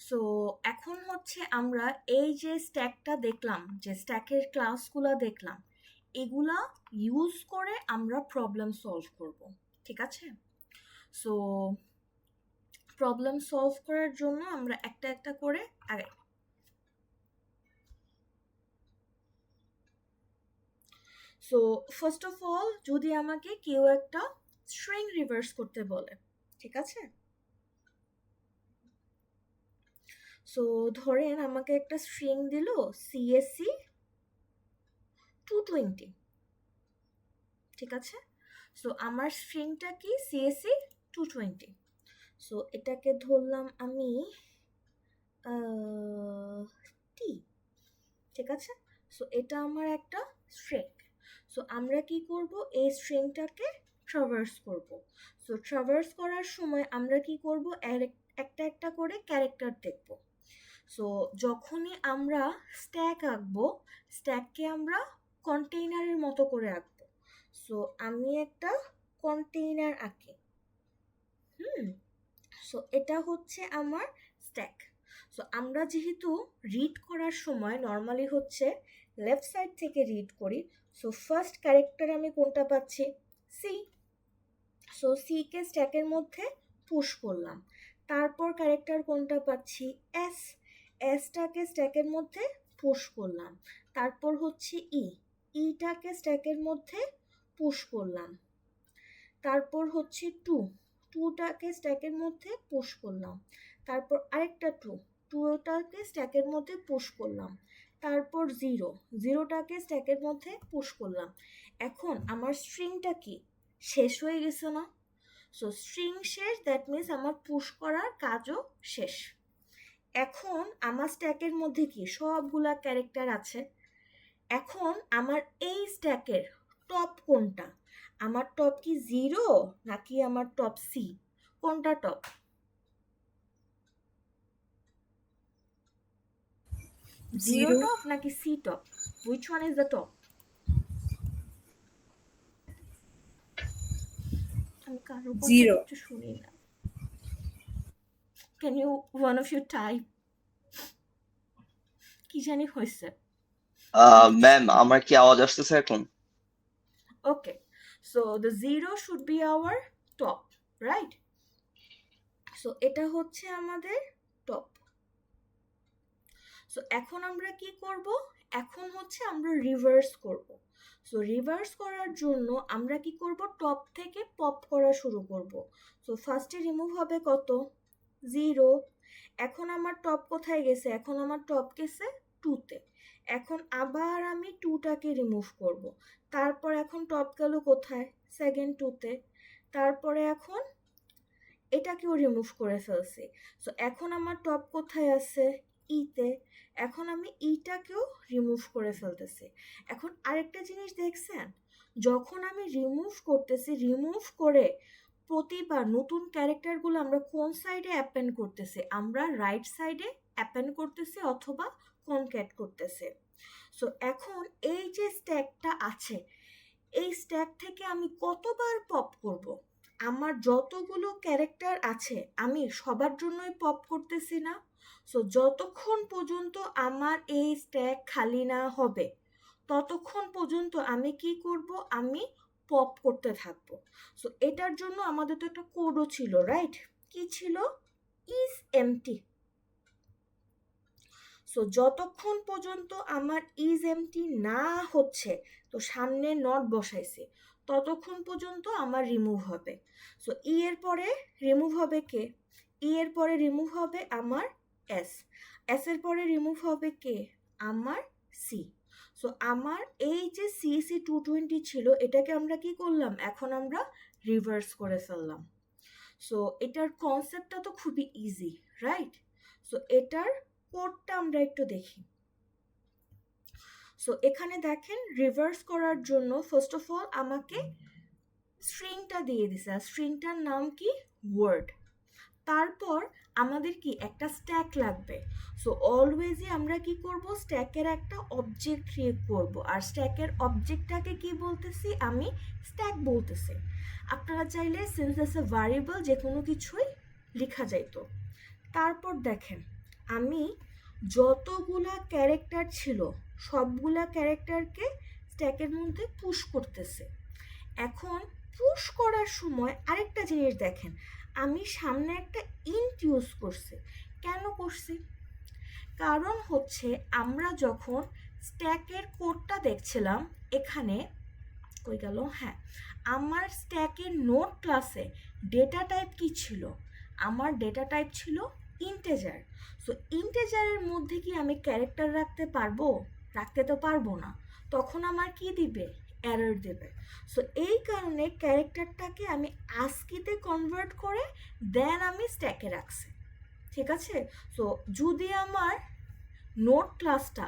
So এখন হচ্ছে আমরা এই যে স্ট্যাকটা দেখলাম, যে স্ট্যাকের ক্লাসগুলো দেখলাম, এগুলা ইউজ করে আমরা প্রবলেম সলভ করব, ঠিক আছে? সো প্রবলেম সলভ করার জন্য আমরা একটা একটা করে আগে সো ফার্স্ট অফ অল যদি আমাকে কেউ একটা স্ট্রিং রিভার্স করতে বলে, ঠিক আছে? সো ধরেন আমাকে একটা স্ট্রিং দিল CSC 220, ঠিক আছে? সো আমার স্ট্রিংটা কি CSC 220। সো এটাকে ধরলাম আমি টি, ঠিক আছে? সো এটা আমার একটা স্ট্রিং। সো আমরা কি করব, এই স্ট্রিংটাকে ট্রাভার্স করব। সো ট্রাভার্স করার সময় আমরা কি করব, একটা একটা করে ক্যারেক্টার দেখব। সো যখনই আমরা স্ট্যাক আঁকবো, স্ট্যাককে আমরা কন্টেইনারের মতো করে আঁকবো। সো আমি একটা কন্টেইনার আঁকি। সো এটা হচ্ছে আমার স্ট্যাক। সো আমরা যেহেতু রিড করার সময় নর্মালি হচ্ছে লেফট সাইড থেকে রিড করি, সো ফার্স্ট ক্যারেক্টার আমি কোনটা পাচ্ছি, সি। সো সিকে স্ট্যাকের মধ্যে পুশ করলাম। তারপর ক্যারেক্টার কোনটা পাচ্ছি, এস। এসটাকে স্ট্যাকের মধ্যে পুশ করলাম। তারপর হচ্ছে ইটাকে স্ট্যাকের মধ্যে পুশ করলাম। তারপর হচ্ছে টুটাকে স্ট্যাকের মধ্যে পুশ করলাম। তারপর আরেকটা টুটাকে স্ট্যাকের মধ্যে পুশ করলাম। তারপর জিরোটাকে স্ট্যাকের মধ্যে পুশ করলাম। এখন আমার স্ট্রিংটা কি শেষ হয়ে গেছে না? সো স্ট্রিং শেষ, দ্যাট মিনস আমার পুশ করার কাজও শেষ। এখন আমার স্ট্যাকের মধ্যে কি সবগুলা ক্যারেক্টার আছে। এখন আমার এই স্ট্যাকের টপ কোনটা, আমার টপ কি 0 নাকি আমার টপ সি? কোনটা টপ? 0 0. টপ নাকি C top? Which one is the top? আমি কারোর কথা 0. কিছু শুনি না। Can you one of you type? কি জানি হয়েছে। ম্যাম আমার কি আওয়াজ আসতেছে এখন? Okay, so the 0 should be our top, right? So এটা হচ্ছে আমাদের টপ। সো এখন আমরা কি করব, এখন হচ্ছে আমরা রিভার্স করব। সো রিভার্স করার জন্য আমরা কি করব, টপ থেকে পপ করা শুরু করব। সো ফার্স্টে রিমুভ হবে কত, 0। এখন আমার টপ কোথায় গেছে, এখন আমার টপ গেছে 2তে। এখন আবার আমি 2টাকে রিমুভ করব। তারপর এখন টপ গেল কোথায়, সেকেন্ড 2তে। তারপরে এখন এটাকেও রিমুভ করে ফেলছি। সো এখন আমার টপ কোথায় আছে, ইতে। এখন আমি ইটাকেও রিমুভ করে ফেলতেছি। এখন আরেকটা জিনিস দেখছেন, যখন আমি রিমুভ করতেছি, রিমুভ করে প্রতিবার নতুন ক্যারেক্টারগুলো আমরা কোন সাইডে অ্যাপেন্ড করতেছি, আমরা রাইট সাইডে অ্যাপেন্ড করতেছি অথবা কনক্যাট করতেছি। সো এখন এই যে স্ট্যাকটা আছে, এই স্ট্যাক থেকে আমি কতবার পপ করব, আমার যতগুলো ক্যারেক্টার আছে আমি সবার জন্যই পপ করতেছি না। সো যতক্ষণ পর্যন্ত আমার এই স্ট্যাক খালি না হবে, ততক্ষণ পর্যন্ত আমি কি করব, আমি পপ করতে থাকবো। সো এটার জন্য আমাদের তো একটা কোডও ছিল, রাইট? কি ছিল, ইজ এমটি। সো যতক্ষণ পর্যন্ত আমার ইজ এমটি না হচ্ছে, তো সামনে নট বসাইছে, ততক্ষণ পর্যন্ত আমার রিমুভ হবে। সো এর পরে রিমুভ হবে কে, এর পরে রিমুভ হবে আমার এস এর পরে রিমুভ হবে কে, আমার সি। সো আমার এই যে CC 220 ছিল, এটাকে আমরা কি করলাম, এখন আমরা রিভার্স করে ফেললাম। সো এটার কনসেপ্টটা তো খুবই ইজি, রাইট? সো এটার কোডটা আমরা একটু দেখি। সো এখানে দেখেন, রিভার্স করার জন্য ফার্স্ট অফ অল আমাকে স্ট্রিংটা দিয়ে দিছে, আর স্ট্রিংটার নাম কি, ওয়ার্ড। তারপর আমাদের কি একটা স্ট্যাক লাগবে। সো অলওয়েজই আমরা কি করব, স্ট্যাকের একটা অবজেক্ট ক্রিয়েট করব, আর স্ট্যাকের অবজেক্টটাকে কি বলতেছি, আমি স্ট্যাক বলতেছি। আপনারা চাইলে সিন্স এস এ ভ্যারিয়েবল যে কোনো কিছুই লেখা যাইতো। তারপর দেখেন আমি যতগুলা ক্যারেক্টার ছিল সবগুলা ক্যারেক্টারকে স্ট্যাকের মধ্যে পুশ করতেছে। এখন পুশ করার সময় আরেকটা জিনিস দেখেন, আমি সামনে একটা ইন্ট ইউজ করছি। কেন করছি? কারণ হচ্ছে আমরা যখন স্ট্যাকের কোডটা দেখছিলাম, এখানে কই গেল, হ্যাঁ, আমার স্ট্যাকের নোট ক্লাসে ডেটা টাইপ কি ছিল? আমার ডেটা টাইপ ছিল ইন্টেজার। সো ইন্টেজারের মধ্যে কি আমি ক্যারেক্টার রাখতে পারবো? রাখতে তো পারবো না, তখন আমার কি দিবে? এরর দেবে। সো এই কারণে ক্যারেক্টারটাকে আমি আস্কিতে কনভার্ট করে দেন আমি স্ট্যাকে রাখছি। ঠিক আছে? সো যদি আমার নোট ক্লাসটা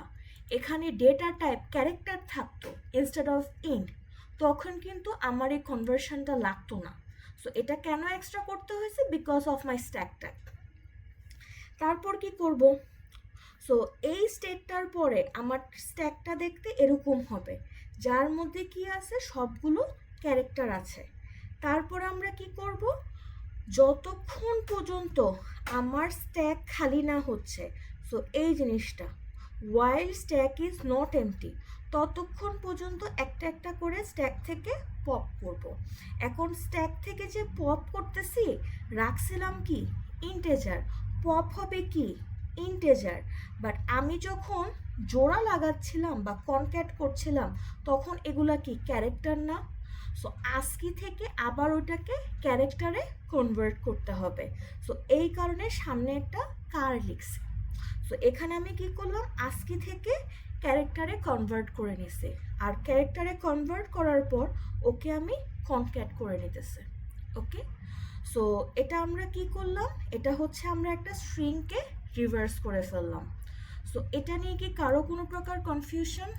এখানে ডেটা টাইপ ক্যারেক্টার থাকতো ইনস্টেড অফ ইন্ট, তখন কিন্তু আমার এই কনভার্সনটা লাগতো না। সো এটা কেন এক্সট্রা করতে হয়েছে? Because of my stack type. তারপর কি করব? সো এই স্টেটটার পরে আমার স্ট্যাকটা দেখতে এরকম হবে, যার মধ্যে কি আছে? সবগুলো ক্যারেক্টার আছে। তারপর আমরা কি করব? যতক্ষণ পর্যন্ত আমার স্ট্যাক খালি না হচ্ছে, সো এই জিনিসটা while stack is not empty, ততক্ষণ পর্যন্ত একটা একটা করে স্ট্যাক থেকে পপ করব। এখন স্ট্যাক থেকে যে পপ করতেছি, রাখছিলাম কি? ইন্টেজার। পপ হবে কি? ইন্টেজার। বাট আমি যখন জোড়া লাগাচ্ছিলাম বা কনক্যাট করছিলাম, তখন এগুলা কি? ক্যারেক্টার না? সো আস্কি থেকে আবার ওটাকে ক্যারেক্টারে কনভার্ট করতে হবে। সো এই কারণে সামনে একটা কার লিখছি। সো এখানে আমি কি করলাম? আস্কি থেকে ক্যারেক্টারে কনভার্ট করে নিছি, আর ক্যারেক্টারে কনভার্ট করার পর ওকে আমি কনক্যাট করে নিতেছি। ওকে, সো এটা আমরা কি করলাম? এটা হচ্ছে আমরা একটা স্ট্রিংকে রিভার্স করে ফেললাম। সো এটা নিয়ে কি কারো কোনো প্রকার কনফিউশন?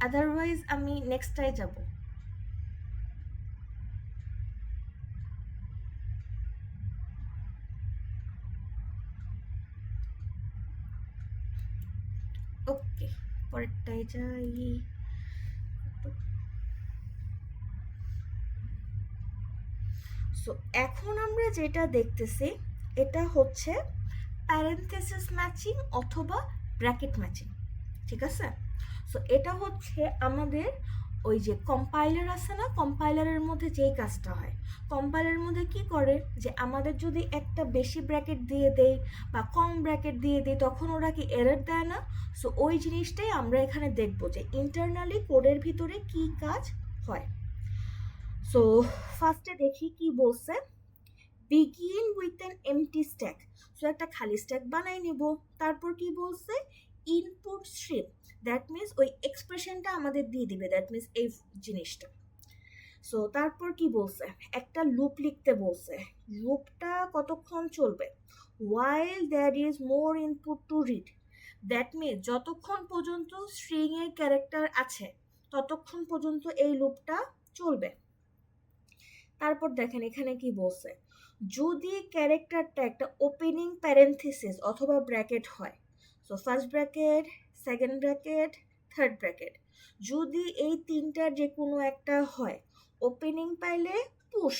আদারওয়াইজ আমি নেক্সটটায় যাব। ওকে, পরেরটায় যাই। সো এখন আমরা যেটা দেখতেছি, এটা হচ্ছে প্যারেন্থেসিস ম্যাচিং অথবা ব্র্যাকেট ম্যাচিং। ঠিক আছে? সো এটা হচ্ছে আমাদের ওই যে কম্পাইলার আছে না, কম্পাইলারের মধ্যে যেই কাজটা হয়, কম্পাইলারের মধ্যে কি করে যে আমাদের যদি একটা বেশি ব্র্যাকেট দিয়ে দেই বা কম ব্র্যাকেট দিয়ে দিই, তখন ওরা কি এরর দেয় না? সো ওই জিনিসটাই আমরা এখানে দেখবো যে ইন্টারনালি কোডের ভিতরে কি কাজ হয়। সো ফার্স্টে দেখি কি বলছে। begin with an empty stack, so একটা খালি স্ট্যাক বানাই নিব। তারপর কি বলছে? ইনপুট স্ট্রিম, দ্যাট মিনস ওই এক্সপ্রেশনটা আমাদের দিয়ে দিবে, দ্যাট মিনস এই জিনিসটা। সো তারপর কি বলছে? একটা লুপ লিখতে বলছে। লুপটা কতক্ষণ চলবে? while there is more input to read, that means যতক্ষণ পর্যন্ত স্ট্রিং এর ক্যারেক্টার আছে ততক্ষণ পর্যন্ত এই লুপটা চলবে। তারপর দেখেন এখানে কি বলছে, যদি ক্যারেক্টারটা একটা ওপেনিং প্যারেন্থেসিস অথবা ব্র্যাকেট হয়, so first bracket, second bracket, third bracket, যদি এই তিনটার যে কোনো একটা হয়, ওপেনিং পাইলে পুশ,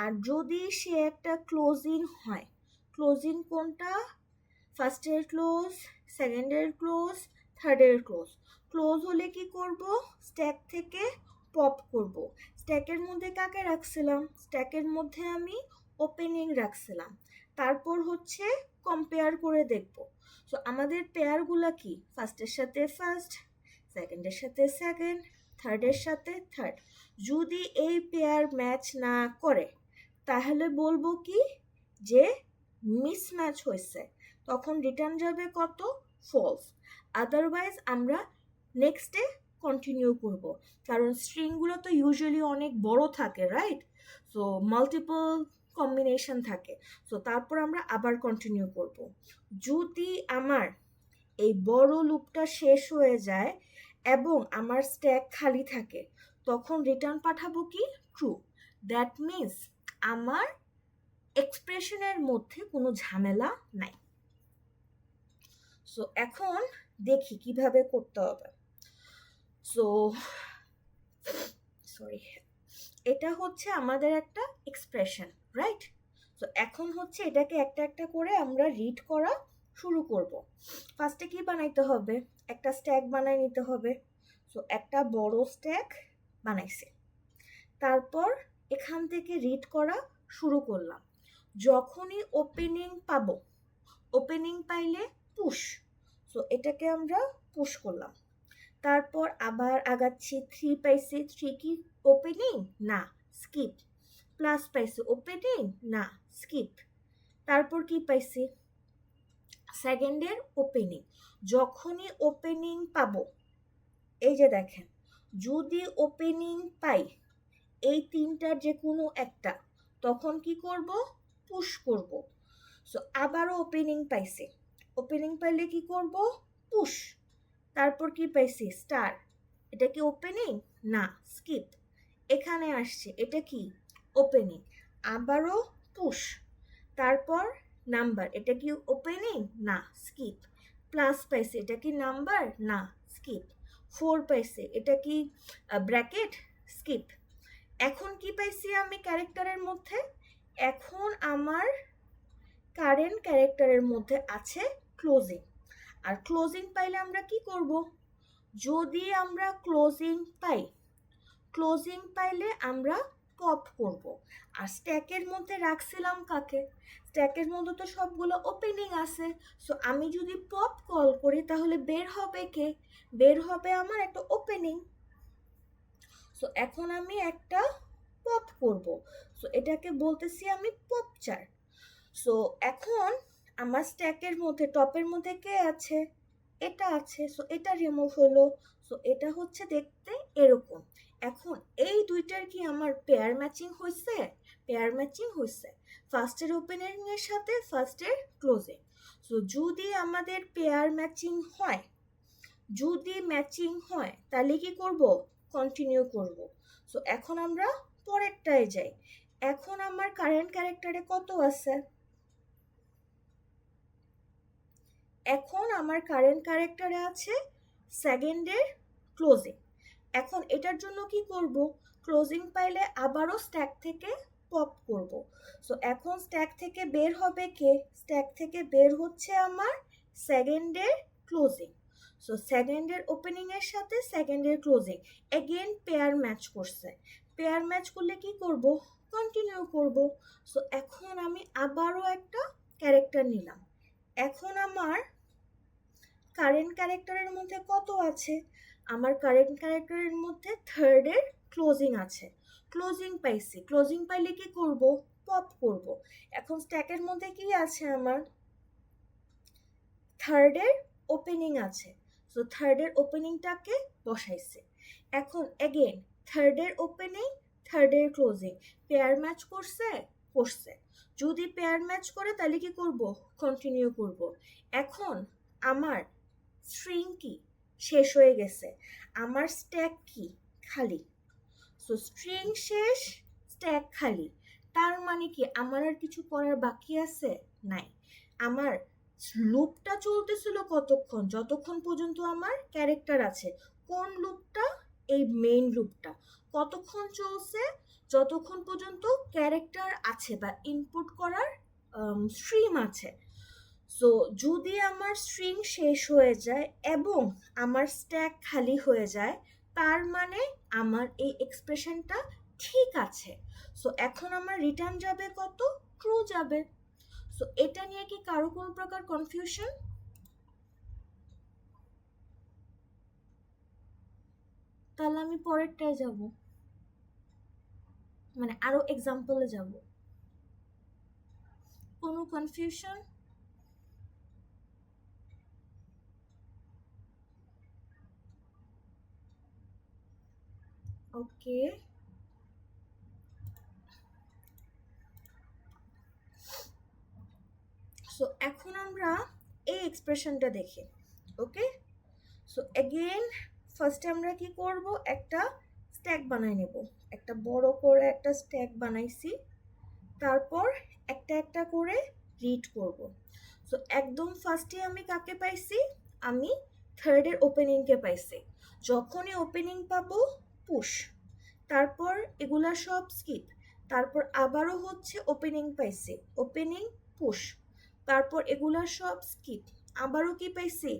আর যদি সে একটা ক্লোজিং হয়, ক্লোজিং কোনটা? ফার্স্টের ক্লোজ, সেকেন্ডের ক্লোজ, থার্ডের ক্লোজ। ক্লোজ হলে কি করব? স্ট্যাক থেকে পপ করব। স্ট্যাকের মধ্যে কাকে রাখছিলাম? স্ট্যাকের মধ্যে আমি ওপেনিং রাখছিলাম। তারপর হচ্ছে কম্পেয়ার করে দেখব। সো আমাদের পেয়ারগুলো কি? ফার্স্টের সাথে ফার্স্ট, সেকেন্ডের সাথে সেকেন্ড, থার্ডের সাথে থার্ড। যদি এই পেয়ার ম্যাচ না করে, তাহলে বলবো কি? যে মিসম্যাচ হয়েছে। তখন রিটার্ন যাবে কত? ফলস। আদারওয়াইজ আমরা নেক্সটে কন্টিনিউ করব, কারণ স্ট্রিংগুলো তো ইউজুয়ালি অনেক বড় থাকে, রাইট? সো মাল্টিপল কম্বিনেশন থাকে। সো তারপর আমরা আবার কন্টিনিউ করব। যদি আমার এই বড় লুপটা শেষ হয়ে যায় এবং আমার স্ট্যাক খালি থাকে, তখন রিটার্ন পাঠাবো কি? ট্রু। দ্যাট মিনস আমার এক্সপ্রেশনের মধ্যে কোনো ঝামেলা নাই। সো এখন দেখি কিভাবে করতে হবে। সো সরি, এটা হচ্ছে আমাদের একটা এক্সপ্রেশন, রাইট? তো এখন হচ্ছে এটাকে একটা একটা করে আমরা রিড করা শুরু করব। ফার্স্টে কি বানাইতে হবে? একটা স্ট্যাক বানাই নিতে হবে। সো একটা বড় স্ট্যাক বানাইছি। তারপর এখান থেকে রিড করা শুরু করলাম। যখনই ওপেনিং পাবো, ওপেনিং পাইলে পুশ, সো এটাকে আমরা পুশ করলাম। তারপর আবার আগাচ্ছি, 3 পাইছি, 3 কি ওপেনিং? না, স্কিপ। প্লাস পাইছি, ওপেনিং? না, স্কিপ। তারপর কি পাইছি? সেকেন্ডের ওপেনিং। যখনই ওপেনিং পাবো, এই যে দেখেন, যদি ওপেনিং পাই এই তিনটার যে কোনো একটা, তখন কি করব? পুশ করব। সো আবারও ওপেনিং পাইছি, ওপেনিং পাইলে কি করব? পুশ। তারপর কি পাইছি? স্টার। এটা কি ওপেনিং? না, স্কিপ। এখানে আসছে, এটা কি? ওপেনিং। আবারও পুশ। তারপর নাম্বার, এটা কি ওপেনিং? না, স্কিপ। প্লাস পাইছে, এটা কি নাম্বার? না, স্কিপ। 4 পাইছে, এটা কি ব্র্যাকেট? স্কিপ। এখন কি পাইছি আমি ক্যারেক্টারের মধ্যে? এখন আমার কারেন্ট ক্যারেক্টারের মধ্যে আছে ক্লোজিং। আর ক্লোজিং পাইলে আমরা কি করব? যদি আমরা ক্লোজিং পাই, ক্লোজিং পাইলে আমরা পপ করব। আর স্ট্যাকের মধ্যে রাখছিলাম কাকে? স্ট্যাকের মধ্যে তো সবগুলো ওপেনিং আছে। সো আমি যদি পপ কল করি তাহলে বের হবে কে? বের হবে আমার একটা ওপেনিং। সো এখন আমি একটা পপ করব। সো এটাকে বলতেছি আমি পপ চার। সো এখন আমার স্ট্যাকের মধ্যে টপের মধ্যে কে আছে? এটা আছে। সো এটা রিমুভ হলো। সো এটা হচ্ছে দেখতে এরকম। এখন এই দুইটার কি আমার পেয়ার ম্যাচিং হয়েছে? পেয়ার ম্যাচিং হয়েছে, ফার্স্টের ওপেনিং এর সাথে ফার্স্টের ক্লোজিং। সো যদি আমাদের পেয়ার ম্যাচিং হয়, যদি ম্যাচিং হয় তাহলে কি করব? কন্টিনিউ করব। সো এখন আমরা পরেরটায় যাই। এখন আমার কারেন্ট ক্যারেক্টারে কত আছে? এখন আমার কারেন্ট ক্যারেক্টারে আছে সেকেন্ডের ক্লোজিং। এখন এটার জন্য কি করব? ক্লোজিং পাইলে আবারও স্ট্যাক থেকে পপ করব। সো এখন স্ট্যাক থেকে বের হবে কে? স্ট্যাক থেকে বের হচ্ছে আমার সেকেন্ডের ক্লোজিং। সো সেকেন্ডের ওপেনিং এর সাথে সেকেন্ডের ক্লোজিং এগেন পেয়ার ম্যাচ করছে। পেয়ার ম্যাচ করলে কি করব? কন্টিনিউ করব। সো এখন আমি আবারও একটা ক্যারেক্টার নিলাম। এখন আমার কারেন্ট ক্যারেক্টারের মধ্যে কত আছে? আমার কারেন্ট ক্যারেক্টারের মধ্যে থার্ডের ক্লোজিং আছে। ক্লোজিং পাইছি, ক্লোজিং পাইলে কি করব? পপ করব। এখন স্ট্যাকের মধ্যে কি আছে আমার? থার্ডের ওপেনিং আছে। সো থার্ডের ওপেনিংটাকে বসাইছে। এখন এগেন থার্ডের ওপেনিং, থার্ডের ক্লোজিং পেয়ার ম্যাচ করছে? করছে। যদি পেয়ার ম্যাচ করে তাহলে কি করব? কন্টিনিউ করব। এখন আমার স্ট্রিং কি? শেষ হয়ে গেছে। আমার স্ট্যাক কি? খালি। সো স্ট্রিং শেষ, স্ট্যাক খালি। তার মানে কি আমার আর কিছু করার বাকি আছে? নাই। আমার লুপটা চলতেছিল কতক্ষণ? যতক্ষণ পর্যন্ত আমার ক্যারেক্টার আছে। কোন লুপটা? এই মেইন লুপটা। কতক্ষণ চলছে? যতক্ষণ পর্যন্ত ক্যারেক্টার আছে বা ইনপুট করার স্ট্রিম আছে। সো যদি আমার স্ট্রিং শেষ হয়ে যায় এবং আমার স্ট্যাক খালি হয়ে যায়, তার মানে আমার এই এক্সপ্রেশনটা ঠিক আছে। সো এখন আমার রিটার্ন যাবে কত? ট্রু যাবে। সো এটা নিয়ে কি কারো কোনো প্রকার কনফিউশন? তাহলে আমি পরেরটায় যাব, মানে আরো এক্সাম্পলে যাব। কোনো কনফিউশন? ওকে, সো এখন আমরা এই এক্সপ্রেশনটা দেখি। ওকে, সো এগেইন ফার্স্টে আমরা কি করব? একটা স্ট্যাক বানাই নেব। একটা বড় করে একটা স্ট্যাক বানাইছি। তারপর একটা একটা করে রিড করব। সো একদম ফার্স্টে আমি কাকে পাইছি? আমি থার্ডের ওপেনিংকে পাইছি। যখনই ওপেনিং পাবো পুশ। তারপর এগুলা সব স্কিপ, তারপর আবারও হচ্ছে ওপেনিং পাইছি, ওপেনিং পুশ, তারপর এগুলা সব স্কিপ, আবারও কি পাইছি,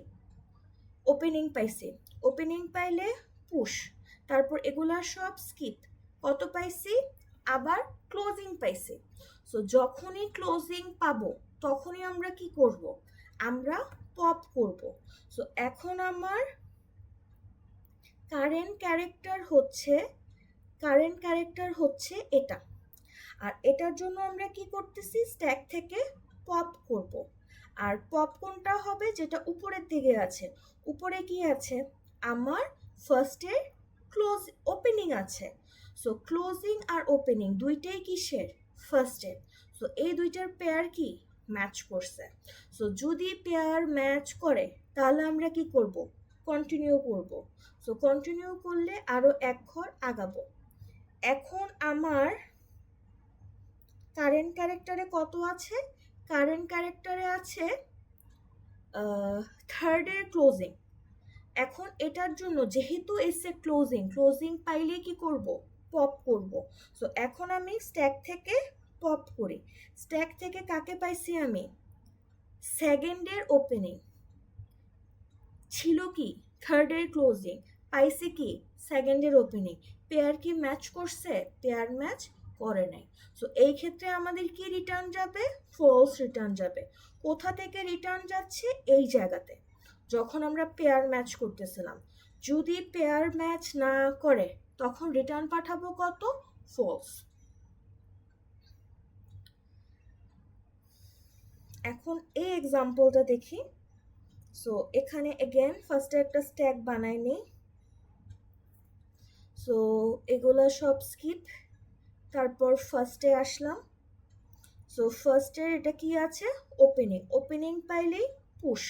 ওপেনিং পাইছি, ওপেনিং পাইলে পুশ, তারপর এগুলা সব স্কিপ, কত পাইছি, আবার ক্লোজিং পাইছি। সো যখনই ক্লোজিং পাবো তখনই আমরা কি করব, আমরা পপ করব। সো এখন আমার কারেন্ট ক্যারেক্টার হচ্ছে এটা, আর এটার জন্য আমরা কি করতেছি, স্ট্যাক থেকে পপ করব। আর পপ কোনটা হবে, যেটা উপরের দিকে আছে, উপরে কি আছে, আমার ফার্স্টের ওপেনিং আছে। সো ক্লোজিং আর ওপেনিং দুইটাই কিসের, ফার্স্টের। সো এই দুইটার পেয়ার কি ম্যাচ করছে। সো যদি পেয়ার ম্যাচ করে তাহলে আমরা কি করব, কন্টিনিউ করব। সো কন্টিনিউ করলে আরো এক ঘর আগাবো। এখন আমার কারেন্ট ক্যারেক্টারে কত আছে, কারেন্ট ক্যারেক্টারে আছে থার্ডের ক্লোজিং। এখন এটার জন্য যেহেতু এসে ক্লোজিং পাইলে কি করব, পপ করব। সো এখন আমি স্ট্যাক থেকে পপ করি। স্ট্যাক থেকে কাকে পাইছি আমি, সেকেন্ডের ওপেনিং, ছিল কি থার্ডের ক্লোজিং, পাইছি কি সেকেন্ডের ওপেনিং। পেয়ার কি ম্যাচ করছে, পেয়ার ম্যাচ করে নাই। সো এই ক্ষেত্রে আমাদের কি রিটার্ন যাবে, ফলস রিটার্ন যাবে। কোথা থেকে রিটার্ন যাচ্ছে, এই জায়গাতে যখন আমরা পেয়ার ম্যাচ করতেছিলাম। যদি পেয়ার ম্যাচ না করে তখন রিটার্ন পাঠাবো কত, ফলস। এখন এই এক্সাম্পলটা দেখি। সো এখানে এগেন ফার্স্টে একটা স্ট্যাক বানাই নিই। সো এগুলা সব স্কিপ, তারপর ফার্স্টে আসলাম। সো ফার্স্টের এটা কি আছে, ওপেনিং পাইলেই পুশ,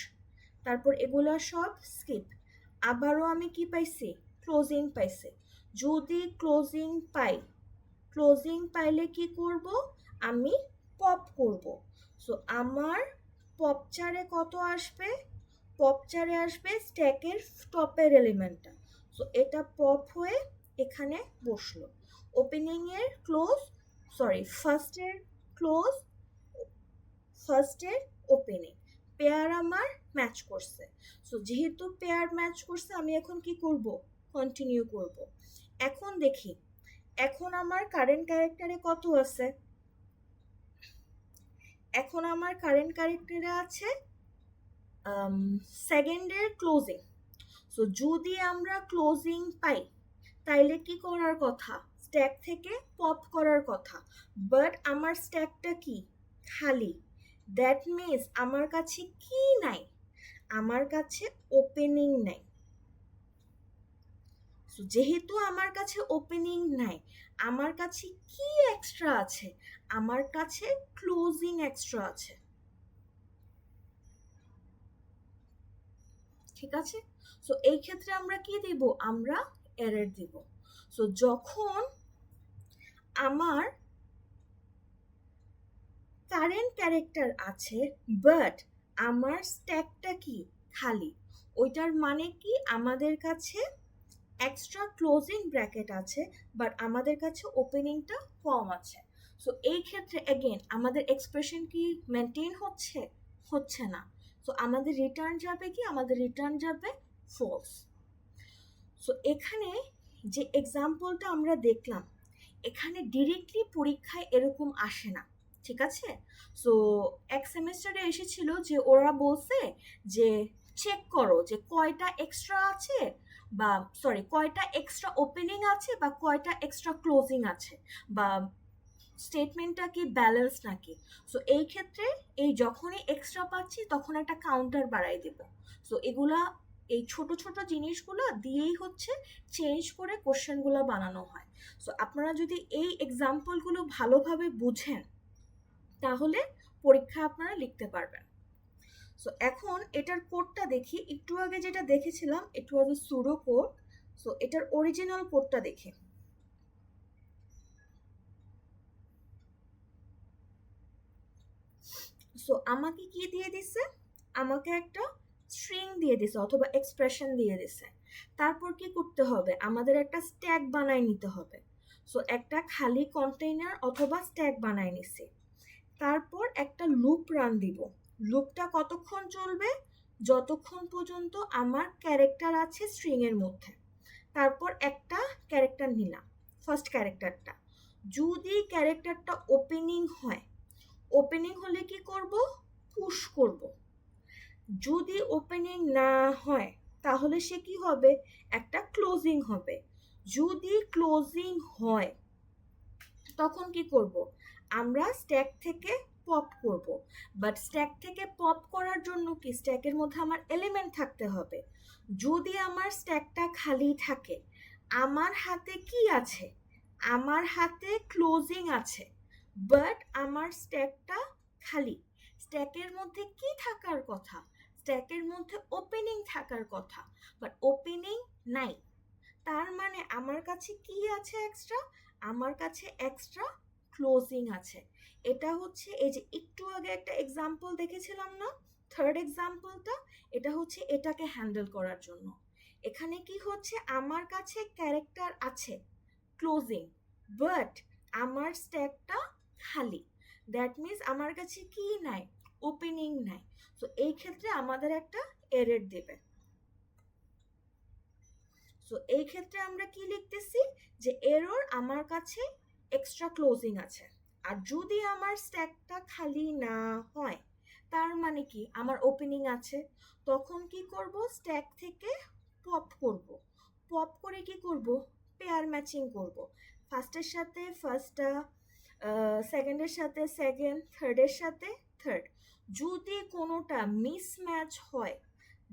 তারপর এগুলা সব স্কিপ, আবারও আমি কি পাইছি, ক্লোজিং পাইছি। যদি ক্লোজিং পাইলে কি করব, আমি পপ করব। সো আমার পপচারে কত আসবে, পপচারে আসবে স্ট্যাকের টপের এলিমেন্টটা। সো এটা পপ হয়ে এখানে বসলো। ওপেনিংয়ের ফার্স্টের ওপেনিং, পেয়ার আমার ম্যাচ করছে। সো যেহেতু পেয়ার ম্যাচ করছে আমি এখন কি করব, কন্টিনিউ করব। এখন দেখি, এখন আমার কারেন্ট ক্যারেক্টারে কত আছে, এখন আমার কারেন্ট ক্যারেক্টারে আছে সেকেন্ডের ক্লোজিং। সো যদি আমরা ক্লোজিং পাই তাইলে কি করার কথা, স্ট্যাক থেকে পপ করার কথা। বাট আমার স্ট্যাকটা কি খালি, দ্যাট মিনস আমার কাছে কি নাই, আমার কাছে ওপেনিং নাই। সো যেহেতু আমার কাছে ওপেনিং নাই, আমার কাছে কি এক্সট্রা আছে, আমার কাছে ক্লোজিং এক্সট্রা আছে। ঠিক আছে। সো এই ক্ষেত্রে আমরা কি দিব, আমরা এরর দিব। সো যখন আমার কারেন্ট ক্যারেক্টার আছে বাট আমার স্ট্যাকটা কি খালি, ওইটার মানে কি আমাদের কাছে এক্সট্রা ক্লোজিং ব্র্যাকেট আছে বাট আমাদের কাছে ওপেনিংটা কম আছে। সো এই ক্ষেত্রে এগেন আমাদের এক্সপ্রেশন কি মেনটেন হচ্ছে না। সো আমাদের রিটার্ন যাবে কি, আমাদের রিটার্ন যাবে ফলস। সো এখানে যে এক্সাম্পলটা আমরা দেখলাম, এখানে ডিরেক্টলি পরীক্ষায় এরকম আসে না। ঠিক আছে। সো এক সেমেস্টারে এসেছিল যে ওরা বলছে যে চেক করো যে কয়টা এক্সট্রা আছে, বা কয়টা এক্সট্রা ওপেনিং আছে বা কয়টা এক্সট্রা ক্লোজিং আছে, বা স্টেটমেন্টটা কি ব্যালেন্স নাকি। সো এই ক্ষেত্রে এই যখনই এক্সট্রা পাচ্ছি তখন একটা কাউন্টার বাড়াই দেব। সো এগুলা, এই ছোট ছোট জিনিসগুলো দিয়েই হচ্ছে চেঞ্জ করে কোশ্চেনগুলো বানানো হয়। সো আপনারা যদি এই এক্সাম্পলগুলো ভালোভাবে বুঝেন তাহলে পরীক্ষা আপনারা লিখতে পারবেন। সো এখন এটার কোডটা দেখি। একটু আগে যেটা দেখেছিলাম ইট ওয়াজ এ সুডো কোড। সো এটার অরিজিনাল কোডটা দেখি। সো আমাকে কি দিয়ে দিছে, আমাকে একটা স্ট্রিং দিয়ে দিছে অথবা এক্সপ্রেশন দিয়ে দিছে। তারপর কি করতে হবে, আমাদের একটা স্ট্যাক বানায় নিতে হবে। সো একটা খালি কন্টেইনার অথবা স্ট্যাক বানায় নিছি। তারপর একটা লুপ রান দিব। লুপটা কতক্ষণ চলবে? যতক্ষণ পর্যন্ত আমার ক্যারেক্টার আছে স্ট্রিং এর মধ্যে। তারপর একটা ক্যারেক্টার নিলাম, ফার্স্ট ক্যারেক্টারটা। যদি ক্যারেক্টারটা ওপেনিং হয়, ওপেনিং হলে কি করব? পুশ করব। যদি ওপেনিং না হয় তাহলে সে কি হবে? একটা ক্লোজিং হবে। যদি ক্লোজিং হয় তখন কি করব? আমরা স্ট্যাক থেকে পপ করব। বাট স্ট্যাক থেকে পপ করার জন্য কি স্ট্যাকের মধ্যে আমার এলিমেন্ট থাকতে হবে। যদি আমার স্ট্যাকটা খালি থাকে, আমার হাতে কি আছে? আমার হাতে ক্লোজিং আছে, বাট আমার স্ট্যাকটা খালি। স্ট্যাকের মধ্যে কি থাকার কথা? স্ট্যাকের মধ্যে ওপেনিং থাকার কথা, বাট ওপেনিং নাই। তার মানে আমার কাছে কি আছে এক্সট্রা? আমার কাছে এক্সট্রা ক্লোজিং আছে। এটা হচ্ছে এই যে একটু আগে একটা এক্সাম্পল দেখেছিলাম না, থার্ড এক্সাম্পলটা, এটা হচ্ছে এটাকে হ্যান্ডেল করার জন্য। এখানে কি হচ্ছে? আমার কাছে ক্যারেক্টার আছে ক্লোজিং, বাট আমার স্ট্যাকটা খালি। দ্যাট মিনস আমার কাছে কি নাই? ওপেনিং নাই। তো এই ক্ষেত্রে আমাদের একটা এরর দেবে। সো এই ক্ষেত্রে আমরা কি লিখতেছি? যে এরর আমার কাছে এক্সট্রা ক্লোজিং আছে। আর যদি আমার স্ট্যাকটা খালি না হয়, তার মানে কি আমার ওপেনিং আছে। তখন কি করব? স্ট্যাক থেকে পপ করব। পপ করে কি করব? পেয়ার ম্যাচিং করব। ফার্স্টের সাথে ফার্স্টটা, সেকেন্ডের সাথে সেকেন্ড, থার্ডের সাথে থার্ড। যদি কোনোটা মিসম্যাচ হয়,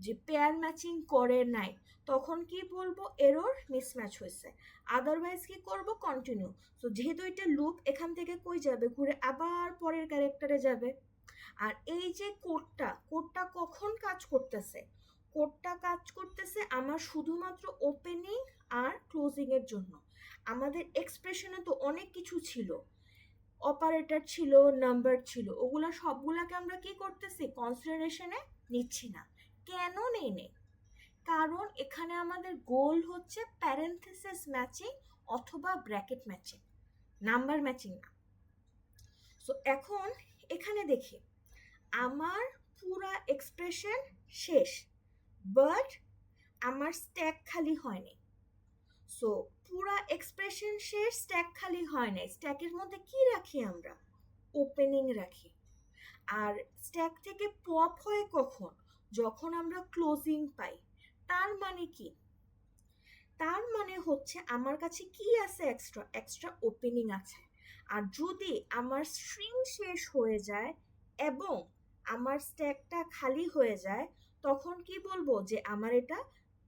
যে পেয়ার ম্যাচিং করে নাই, তখন কি বলবো? এরর মিসম্যাচ হয়েছে। আদারওয়াইজ কি করব? কন্টিনিউ। সো যেহেতু এটা লুপ, এখান থেকে কই যাবে? ঘুরে আবার পরের ক্যারেক্টারে যাবে। আর এই যে কোডটা কখন কাজ করতেছে? কোডটা কাজ করতেছে আমার শুধুমাত্র ওপেনিং আর ক্লোজিং এর জন্য। আমাদের এক্সপ্রেশনে তো অনেক কিছু ছিল, অপারেটর ছিল, নাম্বার ছিল, ওগুলা সবগুলাকে আমরা কি করতেছি? কনসিডারেশনে নিচ্ছি না। কেন নেই নেই? কারণ এখানে আমাদের গোল হচ্ছে প্যারেন্থেসিস ম্যাচিং অথবা ব্র্যাকেট ম্যাচিং, নাম্বার ম্যাচিং না। সো এখন এখানে দেখি আমার পুরা এক্সপ্রেশন শেষ, বাট আমার স্ট্যাক খালি হয়নি। সো পুরা এক্সপ্রেশন শেষ, স্ট্যাক খালি হয় নাই। স্ট্যাকের মধ্যে কি রাখি আমরা? ওপেনিং রাখি। আর স্ট্যাক থেকে পপ হয় কখন? যখন আমরা ক্লোজিং পাই। তার মানে কি? তার মানে হচ্ছে আমার কাছে কি আছে? এক্সট্রা এক্সট্রা ওপেনিং আছে। আর যদি আমার স্ট্রিং শেষ হয়ে যায় এবং আমার স্ট্যাকটা খালি হয়ে যায়, তখন কি বলবো? যে আমার এটা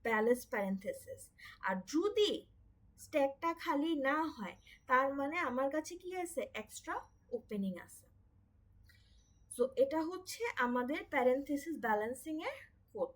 ব্যালেন্স প্যারেন্থেসিস। আর যদি স্ট্যাকটা খালি না হয়, তার মানে আমার কাছে কি আছে? এক্সট্রা ওপেনিং আছে। সো এটা হচ্ছে আমাদের প্যারেন্থেসিস ব্যালেন্সিং এর কোড।